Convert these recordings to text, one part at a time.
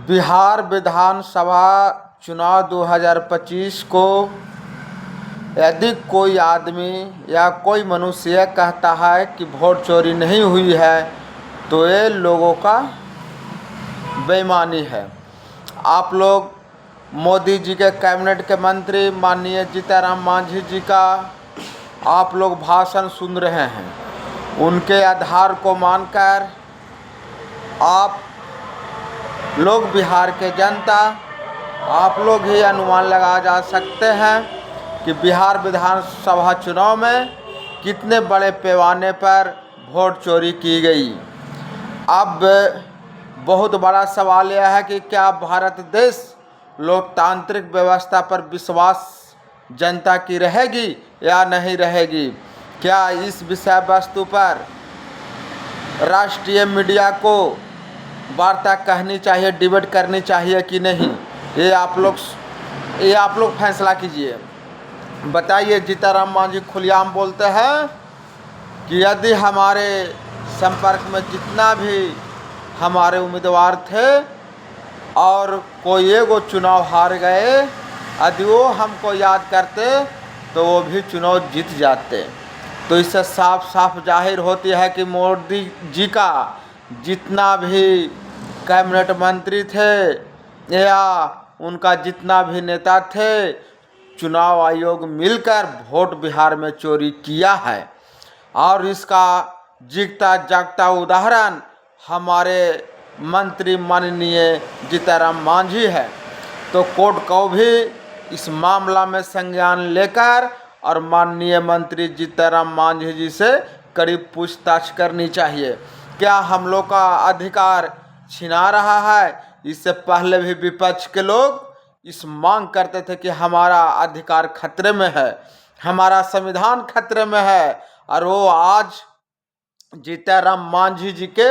बिहार विधानसभा चुनाव 2025 को यदि कोई आदमी या कोई मनुष्य कहता है कि वोट चोरी नहीं हुई है तो ये लोगों का बेईमानी है। आप लोग मोदी जी के कैबिनेट के मंत्री माननीय जीतनराम मांझी जी का आप लोग भाषण सुन रहे हैं। उनके आधार को मानकर आप लोग बिहार के जनता आप लोग ही अनुमान लगा जा सकते हैं कि बिहार विधानसभा चुनाव में कितने बड़े पैमाने पर वोट चोरी की गई। अब बहुत बड़ा सवाल यह है कि क्या भारत देश लोकतांत्रिक व्यवस्था पर विश्वास जनता की रहेगी या नहीं रहेगी। क्या इस विषय वस्तु पर राष्ट्रीय मीडिया को वार्ता कहनी चाहिए, डिबेट करनी चाहिए कि नहीं, ये आप लोग फैसला कीजिए। बताइए। जीतनराम मांझी खुलेआम बोलते हैं कि यदि हमारे संपर्क में जितना भी हमारे उम्मीदवार थे और कोई एगो चुनाव हार गए, यदि वो हमको याद करते तो वो भी चुनाव जीत जाते। तो इससे साफ साफ जाहिर होती है कि मोदी जी का जितना भी कैबिनेट मंत्री थे या उनका जितना भी नेता थे, चुनाव आयोग मिलकर वोट बिहार में चोरी किया है। और इसका जीता जागता उदाहरण हमारे मंत्री माननीय जीतनराम मांझी है। तो कोर्ट को भी इस मामला में संज्ञान लेकर और माननीय मंत्री जीतनराम मांझी जी से करीब पूछताछ करनी चाहिए। क्या हम लोग का अधिकार छिना रहा है? इससे पहले भी विपक्ष के लोग इस मांग करते थे कि हमारा अधिकार खतरे में है, हमारा संविधान खतरे में है। और वो आज जीतनराम मांझी जी के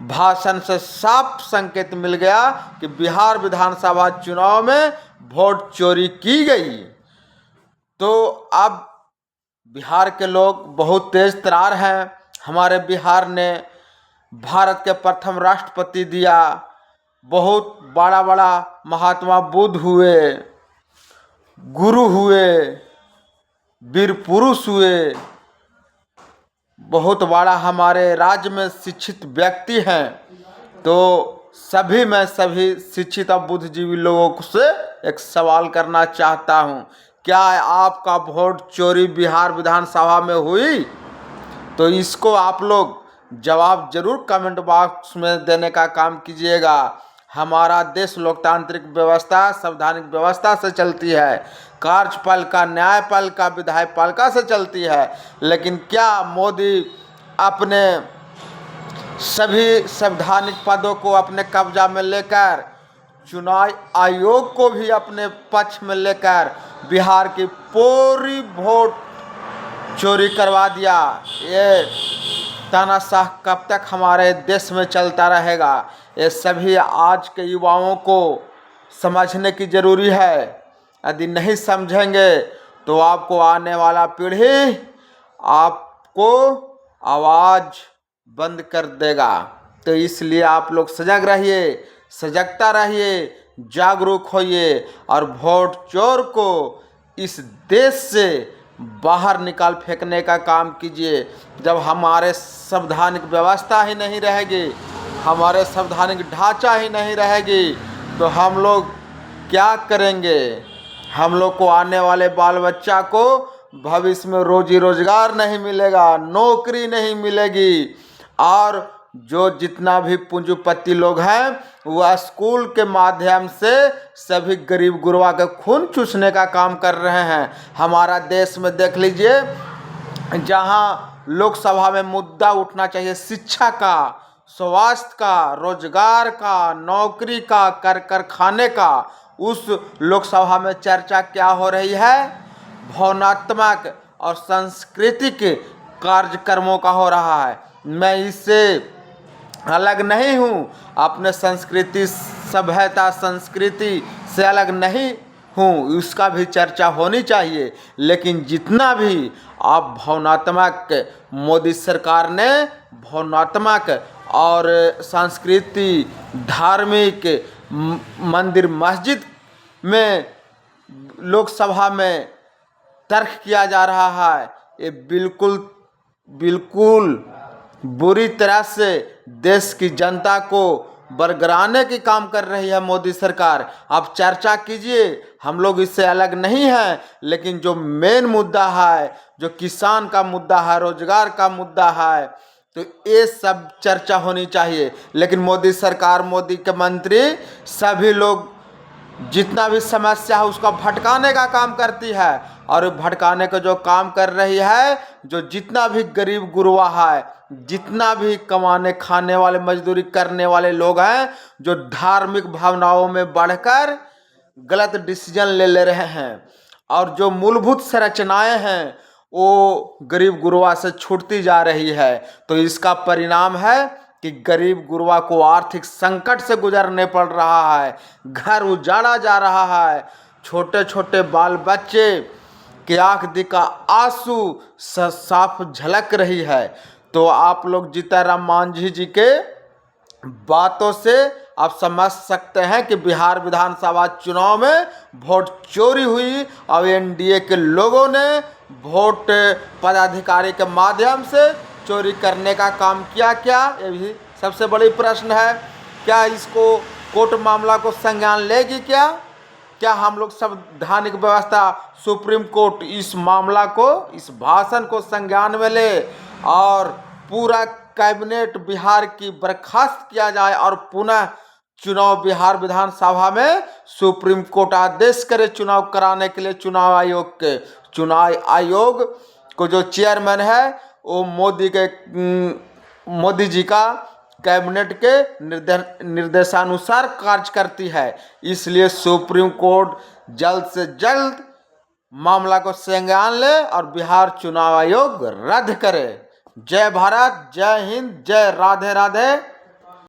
भाषण से साफ संकेत मिल गया कि बिहार विधानसभा चुनाव में वोट चोरी की गई। तो अब बिहार के लोग बहुत तेज तरार हैं। हमारे बिहार ने भारत के प्रथम राष्ट्रपति दिया, बहुत बड़ा बड़ा महात्मा बुद्ध हुए, गुरु हुए, वीर पुरुष हुए, बहुत बड़ा हमारे राज्य में शिक्षित व्यक्ति हैं। तो सभी शिक्षित और बुद्धिजीवी लोगों से एक सवाल करना चाहता हूं, क्या आपका वोट चोरी बिहार विधानसभा में हुई? तो इसको आप लोग जवाब जरूर कमेंट बॉक्स में देने का काम कीजिएगा। हमारा देश लोकतांत्रिक व्यवस्था संवैधानिक व्यवस्था से चलती है, कार्यपालिका न्यायपालिका विधायपालिका से चलती है। लेकिन क्या मोदी अपने सभी संवैधानिक पदों को अपने कब्जा में लेकर चुनाव आयोग को भी अपने पक्ष में लेकर बिहार की पूरी वोट चोरी करवा दिया? ये तानाशाह कब तक हमारे देश में चलता रहेगा? ये सभी आज के युवाओं को समझने की ज़रूरी है। यदि नहीं समझेंगे तो आपको आने वाला पीढ़ी आपको आवाज़ बंद कर देगा। तो इसलिए आप लोग सजग रहिए, सजगता रहिए, जागरूक होइए और वोट चोर को इस देश से बाहर निकाल फेंकने का काम कीजिए। जब हमारे संवैधानिक व्यवस्था ही नहीं रहेगी, हमारे संवैधानिक ढांचा ही नहीं रहेगी, तो हम लोग क्या करेंगे? हम लोग को आने वाले बाल बच्चा को भविष्य में रोजी रोजगार नहीं मिलेगा, नौकरी नहीं मिलेगी। और जो जितना भी पूंजीपति लोग हैं वह स्कूल के माध्यम से सभी गरीब गुरबा के खून चूसने का काम कर रहे हैं। हमारा देश में देख लीजिए, जहां लोकसभा में मुद्दा उठना चाहिए शिक्षा का, स्वास्थ्य का, रोजगार का, नौकरी का, कारखाने का, उस लोकसभा में चर्चा क्या हो रही है? भावनात्मक और सांस्कृतिक कार्यक्रमों का हो रहा है। मैं इससे अलग नहीं हूँ, अपने संस्कृति सभ्यता संस्कृति से अलग नहीं हूँ, उसका भी चर्चा होनी चाहिए। लेकिन जितना भी आप भावनात्मक, मोदी सरकार ने भावनात्मक और संस्कृति धार्मिक मंदिर मस्जिद में लोकसभा में तर्क किया जा रहा है। ये बिल्कुल बुरी तरह से देश की जनता को बरगराने की काम कर रही है मोदी सरकार। आप चर्चा कीजिए, हम लोग इससे अलग नहीं हैं, लेकिन जो मेन मुद्दा है, जो किसान का मुद्दा है, रोजगार का मुद्दा है, तो ये सब चर्चा होनी चाहिए। लेकिन मोदी सरकार, मोदी के मंत्री, सभी लोग जितना भी समस्या है उसका भटकाने का काम करती है। और भटकाने का जो काम कर रही है, जो जितना भी गरीब गुरबा है, जितना भी कमाने खाने वाले मजदूरी करने वाले लोग हैं, जो धार्मिक भावनाओं में बढ़कर गलत डिसीजन ले रहे हैं, और जो मूलभूत संरचनाएं हैं वो गरीब गुरबा से छूटती जा रही है, तो इसका परिणाम है कि गरीब गुरबा को आर्थिक संकट से गुजरने पड़ रहा है, घर उजाड़ा जा रहा है, छोटे छोटे बाल बच्चे की आँख दिखा आंसू साफ झलक रही है। तो आप लोग जीतनराम मांझी जी के बातों से आप समझ सकते हैं कि बिहार विधानसभा चुनाव में वोट चोरी हुई और एनडीए के लोगों ने वोट पदाधिकारी के माध्यम से चोरी करने का काम किया क्या, ये भी सबसे बड़ी प्रश्न है। क्या इसको कोर्ट मामला को संज्ञान लेगी क्या हम लोग संवैधानिक व्यवस्था सुप्रीम कोर्ट इस मामला को, इस भाषण को संज्ञान में ले और पूरा कैबिनेट बिहार की बर्खास्त किया जाए और पुनः चुनाव बिहार विधानसभा में सुप्रीम कोर्ट आदेश करे चुनाव कराने के लिए चुनाव आयोग को जो चेयरमैन है वो मोदी जी का कैबिनेट के निर्देशानुसार कार्य करती है। इसलिए सुप्रीम कोर्ट जल्द से जल्द मामला को संज्ञान ले और बिहार चुनाव आयोग रद्द करे। जय भारत, जय हिंद, जय राधे राधे।